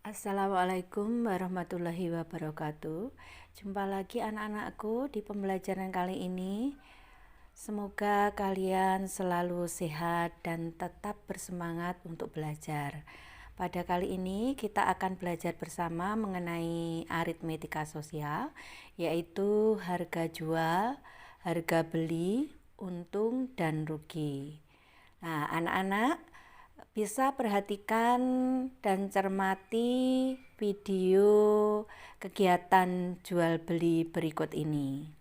Assalamualaikum warahmatullahi wabarakatuh. Jumpa lagi anak-anakku di pembelajaran kali ini. Semoga kalian selalu sehat dan tetap bersemangat untuk belajar. Pada kali ini kita akan belajar bersama mengenai aritmetika sosial, yaitu harga jual, harga beli, untung dan rugi. Nah, anak-anak bisa perhatikan dan cermati video kegiatan jual beli berikut ini.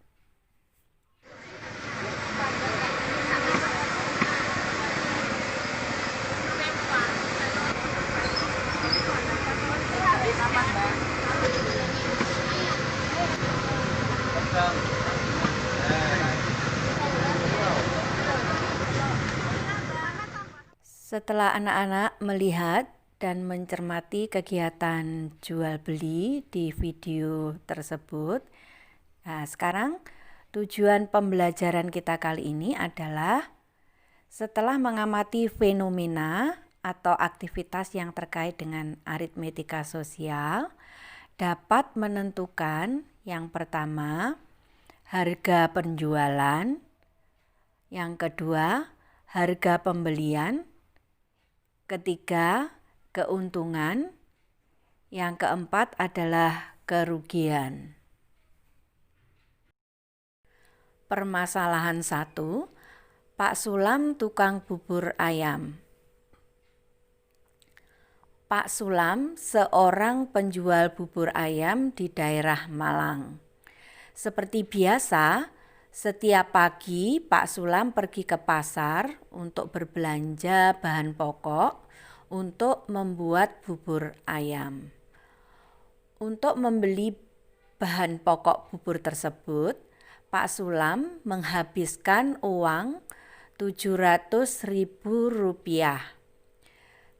Setelah anak-anak melihat dan mencermati kegiatan jual beli di video tersebut, nah sekarang tujuan pembelajaran kita kali ini adalah setelah mengamati fenomena atau aktivitas yang terkait dengan aritmetika sosial, dapat menentukan yang pertama harga penjualan, yang kedua harga pembelian, ketiga, keuntungan. Yang keempat adalah kerugian. Permasalahan 1, Pak Sulam tukang bubur ayam. Pak Sulam seorang penjual bubur ayam di daerah Malang. Seperti biasa, setiap pagi Pak Sulam pergi ke pasar untuk berbelanja bahan pokok untuk membuat bubur ayam. Untuk membeli bahan pokok bubur tersebut, Pak Sulam menghabiskan uang Rp700.000.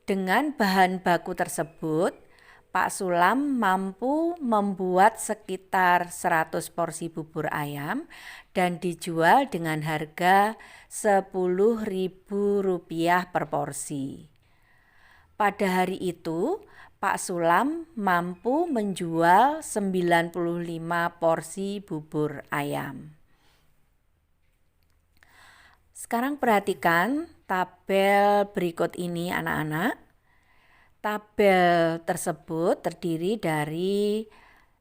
Dengan bahan baku tersebut, Pak Sulam mampu membuat sekitar 100 porsi bubur ayam dan dijual dengan harga Rp10.000 per porsi. Pada hari itu, Pak Sulam mampu menjual 95 porsi bubur ayam. Sekarang perhatikan tabel berikut ini anak-anak. Tabel tersebut terdiri dari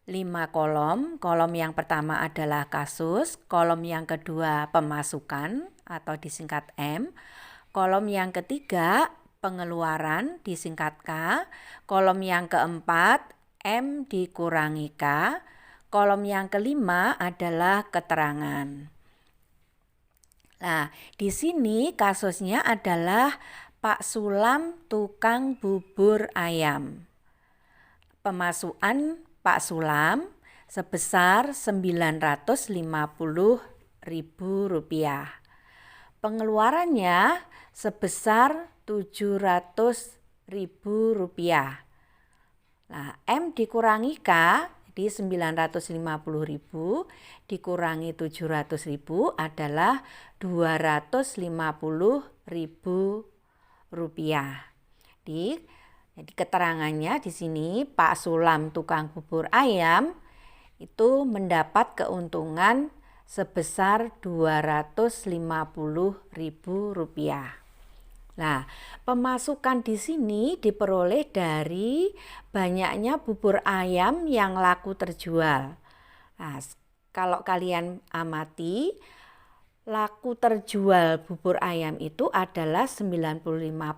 5 kolom. Kolom yang pertama adalah kasus, kolom yang kedua pemasukan atau disingkat M, kolom yang ketiga pengeluaran disingkat K, kolom yang keempat M dikurangi K, kolom yang kelima adalah keterangan. Nah, di sini kasusnya adalah Pak Sulam tukang bubur ayam. Pemasukan Pak Sulam sebesar Rp950.000. Pengeluarannya sebesar Rp700.000. Nah, M dikurangi K, jadi 950.000 dikurangi 700.000 adalah Rp250.000. Jadi keterangannya di sini Pak Sulam tukang bubur ayam itu mendapat keuntungan sebesar Rp250.000. Nah, pemasukan di sini diperoleh dari banyaknya bubur ayam yang laku terjual. Nah, kalau kalian amati, laku terjual bubur ayam itu adalah 95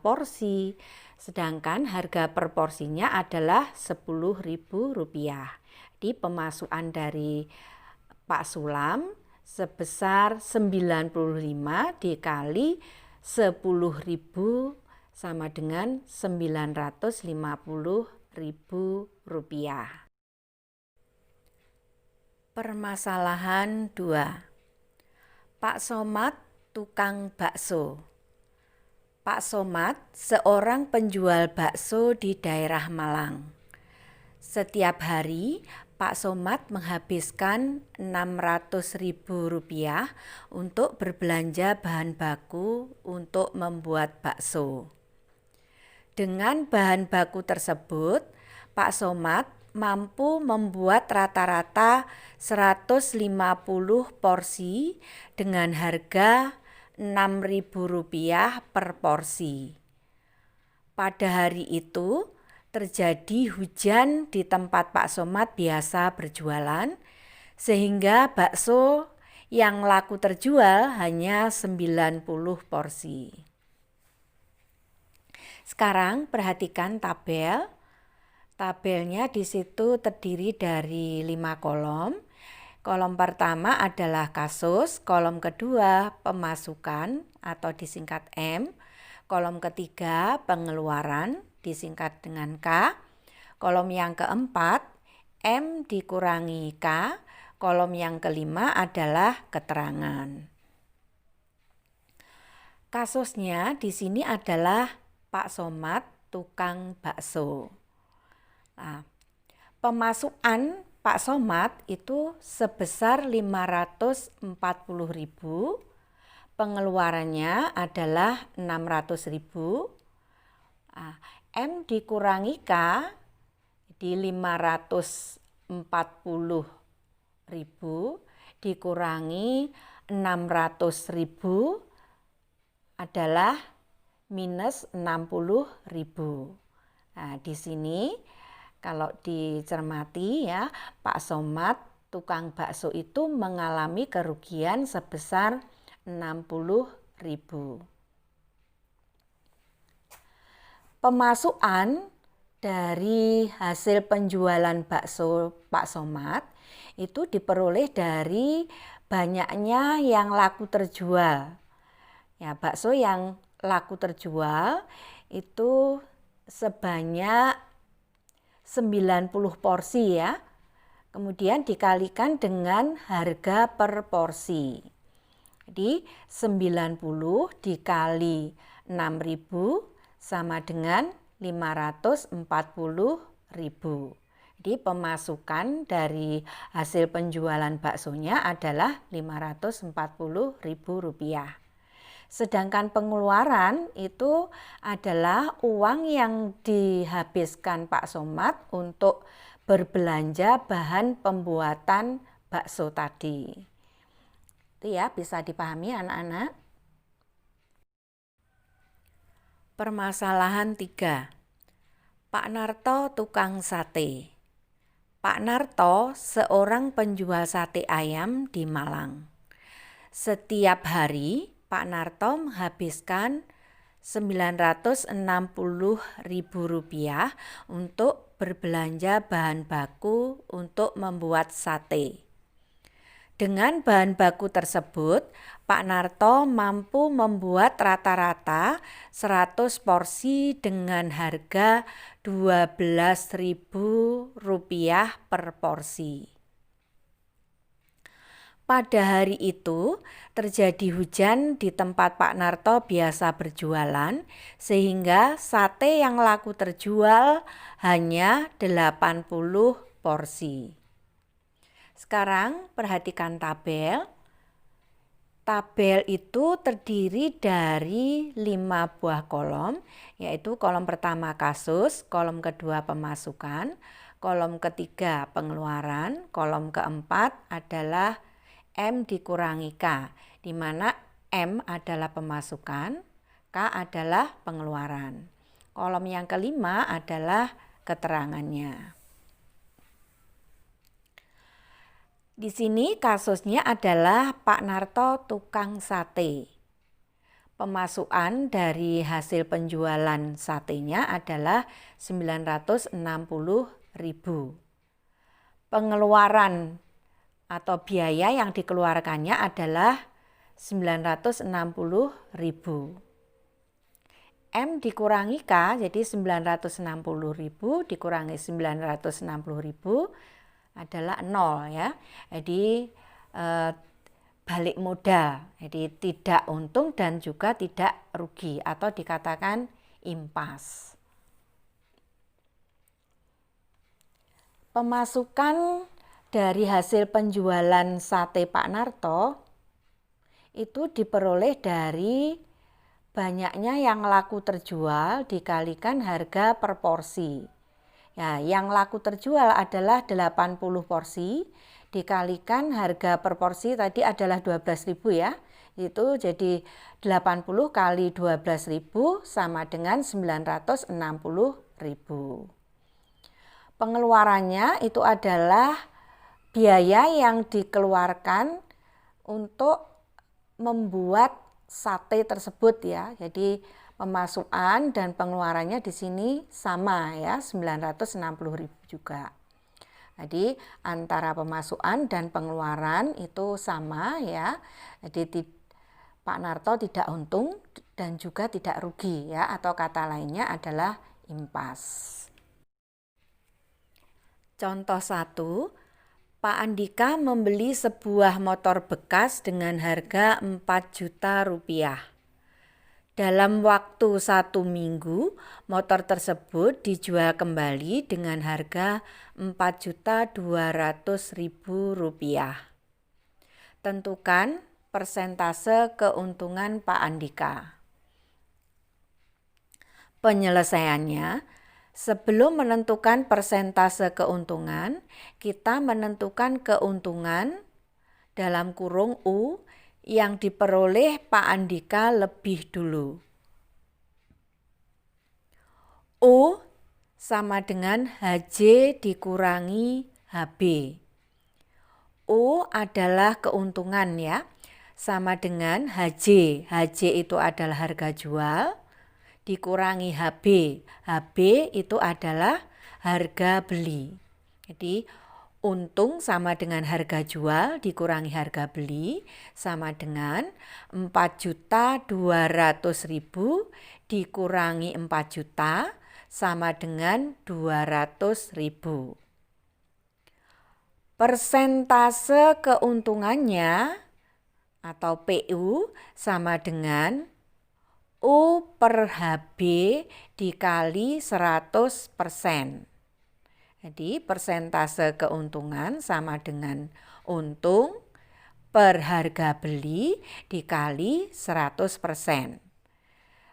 porsi, sedangkan harga per porsinya adalah Rp10.000. Di pemasukan dari Pak Sulam sebesar 95 dikali 10.000 sama dengan Rp950.000. Permasalahan 2. Pak Somad tukang bakso. Pak Somad seorang penjual bakso di daerah Malang. Setiap hari Pak Somad menghabiskan Rp600.000 untuk berbelanja bahan baku untuk membuat bakso. Dengan bahan baku tersebut, Pak Somad mampu membuat rata-rata 150 porsi dengan harga Rp6.000 per porsi. Pada hari itu terjadi hujan di tempat Pak Somad biasa berjualan, sehingga bakso yang laku terjual hanya 90 porsi. Sekarang perhatikan tabel. Tabelnya di situ terdiri dari 5 kolom. Kolom pertama adalah kasus, kolom kedua pemasukan atau disingkat M, kolom ketiga pengeluaran disingkat dengan K, kolom yang keempat M dikurangi K, kolom yang kelima adalah keterangan. Kasusnya di sini adalah Pak Somad tukang bakso. Nah, pemasukan Pak Somad itu sebesar 540.000, pengeluarannya adalah 600.000. M dikurangi K di 540.000 dikurangi 600.000 adalah minus 60.000. Nah, di sini kalau dicermati ya, Pak Somad tukang bakso itu mengalami kerugian sebesar 60.000. Pemasukan dari hasil penjualan bakso Pak Somad itu diperoleh dari banyaknya yang laku terjual. Ya, bakso yang laku terjual itu sebanyak 90 porsi ya. Kemudian dikalikan dengan harga per porsi. Jadi 90 dikali 6.000 sama dengan 540.000. Jadi pemasukan dari hasil penjualan baksonya adalah Rp540.000. Sedangkan pengeluaran itu adalah uang yang dihabiskan Pak Somad untuk berbelanja bahan pembuatan bakso tadi. Itu ya, bisa dipahami anak-anak. Permasalahan 3. Pak Narto tukang sate. Pak Narto seorang penjual sate ayam di Malang. Setiap hari Pak Narto menghabiskan Rp960.000 untuk berbelanja bahan baku untuk membuat sate. Dengan bahan baku tersebut, Pak Narto mampu membuat rata-rata 100 porsi dengan harga Rp12.000 per porsi. Pada hari itu terjadi hujan di tempat Pak Narto biasa berjualan, sehingga sate yang laku terjual hanya 80 porsi. Sekarang perhatikan tabel. Tabel itu terdiri dari 5 buah kolom, yaitu kolom pertama kasus, kolom kedua pemasukan, kolom ketiga pengeluaran, kolom keempat adalah M dikurangi K, di mana M adalah pemasukan, K adalah pengeluaran. Kolom yang kelima adalah keterangannya. Di sini kasusnya adalah Pak Narto tukang sate. Pemasukan dari hasil penjualan satenya adalah Rp960.000. Pengeluaran atau biaya yang dikeluarkannya adalah Rp960.000. M dikurangi K, jadi Rp960.000 dikurangi Rp960.000 adalah 0 ya. Jadi balik modal, jadi tidak untung dan juga tidak rugi atau dikatakan impas. Pemasukan dari hasil penjualan sate Pak Narto itu diperoleh dari banyaknya yang laku terjual dikalikan harga per porsi. Ya, yang laku terjual adalah 80 porsi, dikalikan harga per porsi tadi adalah 12.000 ya. Itu jadi 80 kali 12.000 sama dengan 960.000. Pengeluarannya itu adalah biaya yang dikeluarkan untuk membuat sate tersebut ya. Jadi pemasukan dan pengeluarannya di sini sama ya, 960.000 juga. Jadi antara pemasukan dan pengeluaran itu sama ya. Jadi Pak Narto tidak untung dan juga tidak rugi ya, atau kata lainnya adalah impas. Contoh 1, Pak Andika membeli sebuah motor bekas dengan harga 4 juta rupiah. Dalam waktu 1 minggu, motor tersebut dijual kembali dengan harga 4.200.000 rupiah. Tentukan persentase keuntungan Pak Andika. Penyelesaiannya, sebelum menentukan persentase keuntungan, kita menentukan keuntungan dalam kurung U yang diperoleh Pak Andika lebih dulu. U sama dengan HJ dikurangi HB. U adalah keuntungan ya, sama dengan HJ. HJ itu adalah harga jual dikurangi HB. HB itu adalah harga beli. Jadi untung sama dengan harga jual dikurangi harga beli sama dengan 4.200.000 dikurangi 4 juta sama dengan 200.000. Persentase keuntungannya atau PU sama dengan U per HB dikali 100%. Jadi persentase keuntungan sama dengan untung per harga beli dikali 100%.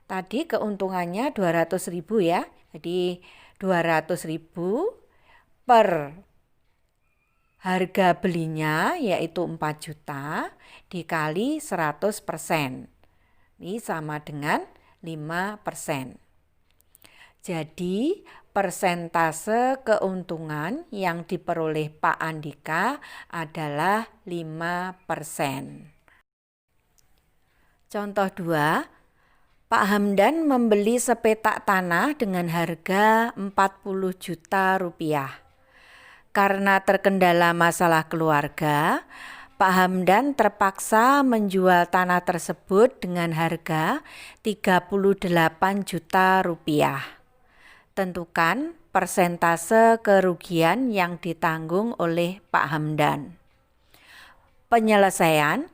Tadi keuntungannya 200.000 ya. Jadi 200.000 per harga belinya yaitu 4 juta dikali 100%. Ini sama dengan 5%. Jadi persentase keuntungan yang diperoleh Pak Andika adalah 5%. Contoh 2, Pak Hamdan membeli sepetak tanah dengan harga 40 juta rupiah. Karena terkendala masalah keluarga, Pak Hamdan terpaksa menjual tanah tersebut dengan harga 38 juta rupiah. Tentukan persentase kerugian yang ditanggung oleh Pak Hamdan. Penyelesaian,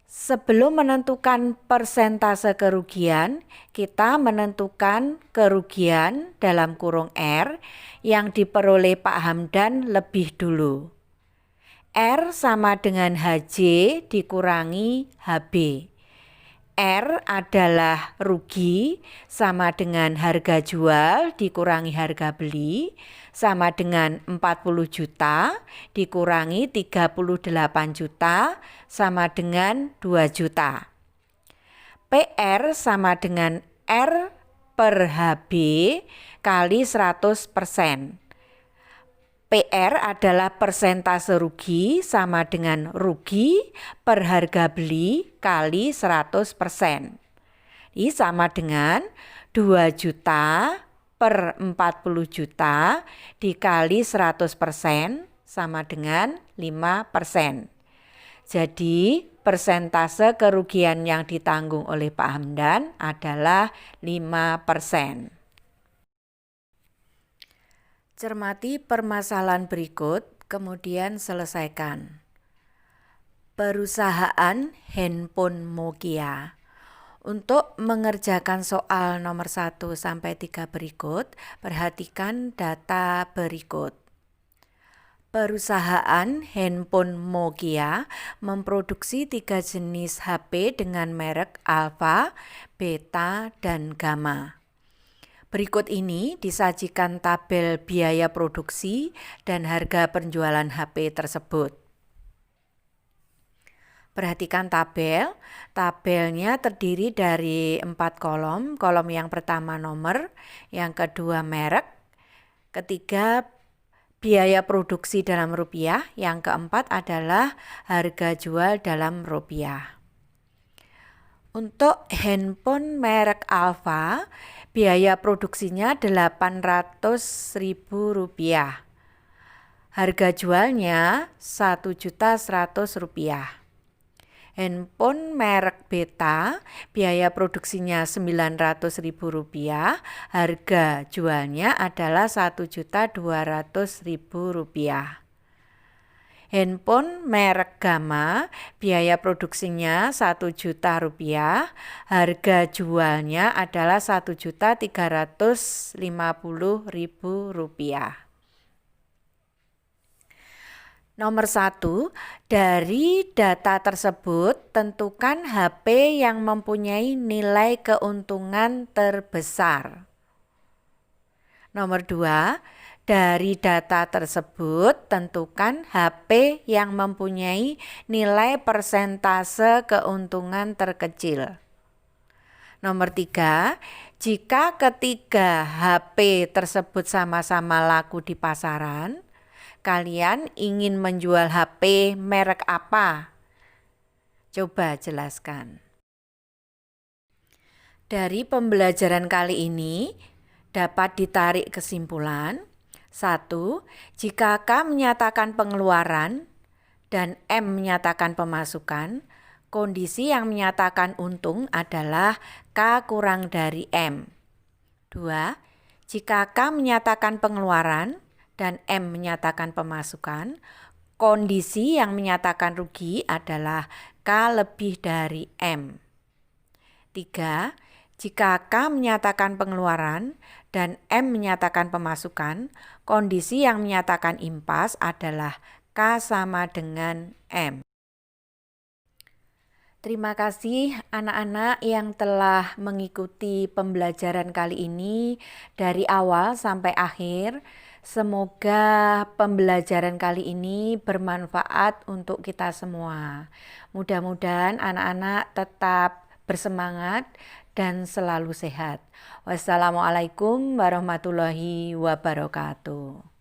sebelum menentukan persentase kerugian, kita menentukan kerugian dalam kurung R yang diperoleh Pak Hamdan lebih dulu. R sama dengan HJ dikurangi HB. R adalah rugi sama dengan harga jual dikurangi harga beli sama dengan 40 juta dikurangi 38 juta sama dengan 2 juta. PR sama dengan R per HB kali 100%. PR adalah persentase rugi sama dengan rugi per harga beli kali 100%. Ini sama dengan 2 juta per 40 juta dikali 100% sama dengan 5%. Jadi persentase kerugian yang ditanggung oleh Pak Hamdan adalah 5%. Cermati permasalahan berikut, kemudian selesaikan. Perusahaan handphone Nokia. Untuk mengerjakan soal nomor 1 sampai 3 berikut, perhatikan data berikut. Perusahaan handphone Nokia memproduksi 3 jenis HP dengan merek Alpha, Beta, dan Gamma. Berikut ini disajikan tabel biaya produksi dan harga penjualan HP tersebut. Perhatikan tabel. Tabelnya terdiri dari 4 kolom. Kolom yang pertama nomor, yang kedua merek, ketiga biaya produksi dalam rupiah, yang keempat adalah harga jual dalam rupiah. Untuk handphone merek Alfa, biaya produksinya Rp800.000. Harga jualnya Rp1.100.000. Handphone merek Beta, biaya produksinya Rp900.000. Harga jualnya adalah Rp1.200.000. Handphone merek Gamma, biaya produksinya Rp1.000.000, harga jualnya adalah Rp1.350.000. Nomor 1, dari data tersebut tentukan HP yang mempunyai nilai keuntungan terbesar. Nomor 2, dari data tersebut, tentukan HP yang mempunyai nilai persentase keuntungan terkecil. Nomor 3, jika ketiga HP tersebut sama-sama laku di pasaran, kalian ingin menjual HP merek apa? Coba jelaskan. Dari pembelajaran kali ini, dapat ditarik kesimpulan. 1. Jika K menyatakan pengeluaran dan M menyatakan pemasukan, kondisi yang menyatakan untung adalah K kurang dari M. 2. Jika K menyatakan pengeluaran dan M menyatakan pemasukan, kondisi yang menyatakan rugi adalah K lebih dari M. 3. Jika K menyatakan pengeluaran dan M menyatakan pemasukan, kondisi yang menyatakan impas adalah K sama dengan M. Terima kasih anak-anak yang telah mengikuti pembelajaran kali ini dari awal sampai akhir. Semoga pembelajaran kali ini bermanfaat untuk kita semua. Mudah-mudahan anak-anak tetap bersemangat dan selalu sehat. Wassalamualaikum warahmatullahi wabarakatuh.